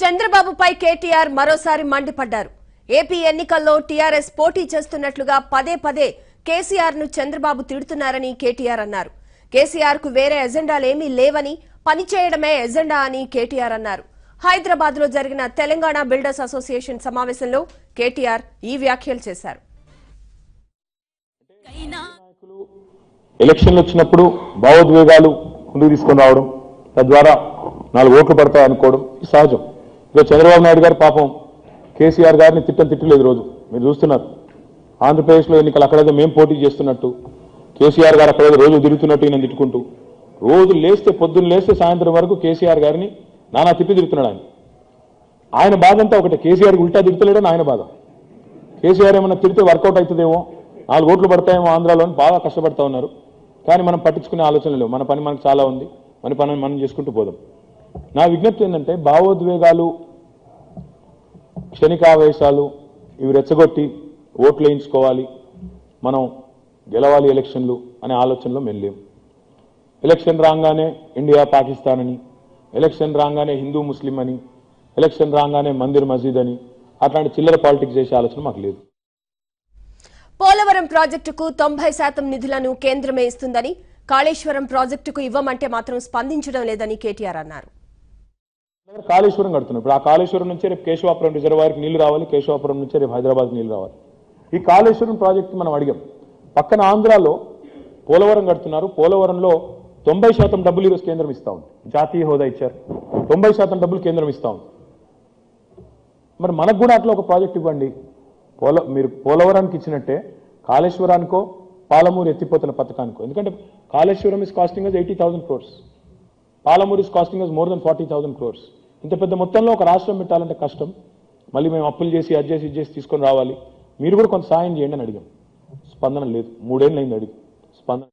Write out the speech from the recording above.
చంద్రబాబుపై కేటీఆర్ మరోసారి మండిపడ్డారు. ఏపీ ఎన్నికల్లో టీఆర్ఎస్ పోటీ చేస్తున్నట్లుగా పదే పదే కేసీఆర్ ను చంద్రబాబు తిడుతున్నారని కేటీఆర్ అన్నారు. కేసీఆర్ కు వేరే ఎజెండాలేమీ లేవని, పనిచేయడమే ఎజెండా అని కేటీఆర్ అన్నారు. హైదరాబాద్ లో జరిగిన తెలంగాణ బిల్డర్స్ అసోసియేషన్ సమావేశంలో కేటీఆర్ ఈ వ్యాఖ్యలు చేశారు. ఎలక్షన్లు వచ్చినప్పుడు భావోద్వేగాలు ముందుకు తీసుకొని రావడం, తద్వారా 4 ఓట్లు పడతాయి అనుకోవడం సహజం. ఇక చంద్రబాబు నాయుడు గారు పాపం కేసీఆర్ గారిని తిట్టలేదు. రోజు మీరు చూస్తున్నారు, ఆంధ్రప్రదేశ్లో ఎన్నికలు అక్కడేదో మేము పోటీ చేస్తున్నట్టు, కేసీఆర్ గారు అక్కడేదో రోజు తిరుగుతున్నట్టు ఈయన తిట్టుకుంటూ, రోజు లేస్తే పొద్దున్న లేస్తే సాయంత్రం వరకు కేసీఆర్ గారిని నానా తిప్పి తిరుగుతున్నాడు. ఆయన బాధ అంతా ఒకటే, కేసీఆర్ ఉల్టా తిరుగుతలేడని ఆయన బాధ. కేసీఆర్ ఏమన్నా తిడితే వర్కౌట్ అవుతుందేమో, 4 ఓట్లు పడతాయేమో ఆంధ్రాలో అని బాగా కష్టపడతా ఉన్నారు. కానీ మనం పట్టించుకునే ఆలోచన లేవు. మన పని మనకు చాలా ఉంది, మన పని మనం చేసుకుంటూ పోదాం. నా విజ్ఞప్తి ఏంటంటే, భావోద్వేగాలు, క్షణికావేశాలు ఇవి రెచ్చగొట్టి ఓట్లు వేయించుకోవాలి, మనం గెలవాలి ఎలక్షన్లు అనే ఆలోచనలో మెల్లేం. ఎలక్షన్ రాగానే ఇండియా పాకిస్తాన్ అని, ఎలక్షన్ రాగానే హిందూ ముస్లిం అని, ఎలక్షన్ రాగానే మందిర్ మసీద్ అని, అట్లాంటి చిల్లర పాలిటిక్స్ చేసే ఆలోచన మాకు లేదు. పోలవరం ప్రాజెక్టుకు 90% నిధులను కేంద్రమే ఇస్తుందని, కాళేశ్వరం ప్రాజెక్టుకు ఇవ్వమంటే మాత్రం స్పందించడం లేదని కేటీఆర్ అన్నారు. కాళేశ్వరం కడుతున్నాం. ఇప్పుడు ఆ కాళేశ్వరం నుంచే రేపు కేశవాపురం రిజర్వాయర్కి నీళ్లు రావాలి, కేశవాపురం నుంచే రేపు హైదరాబాద్కి నీళ్లు రావాలి. ఈ కాళేశ్వరం ప్రాజెక్టు మనం అడిగాం. పక్కన ఆంధ్రాలో పోలవరం కడుతున్నారు. పోలవరంలో 90% డబ్బులు ఈరోజు కేంద్రం ఇస్తా ఉంది. జాతీయ హోదా ఇచ్చారు, 90% డబ్బులు కేంద్రం ఇస్తా ఉంది. మరి మనకు కూడా అట్లా ఒక ప్రాజెక్ట్ ఇవ్వండి. మీరు పోలవరానికి ఇచ్చినట్టే కాళేశ్వరానికో, పాలమూరు ఎత్తిపోతల పథకానికో. ఎందుకంటే Kaleshwaram is costing us 80,000 crores, Palamuru is costing us more than 40,000 crores. ఇంత పెద్ద మొత్తంలో ఒక రాష్ట్రం పెట్టాలంటే కష్టం. మళ్ళీ మేము అప్పులు చేసి అది చేసి తీసుకొని రావాలి. మీరు కూడా కొంత సాయం చేయండి అని అడిగాం. స్పందన లేదు. 3 ఏళ్ళు అయింది అడిగి స్పందన.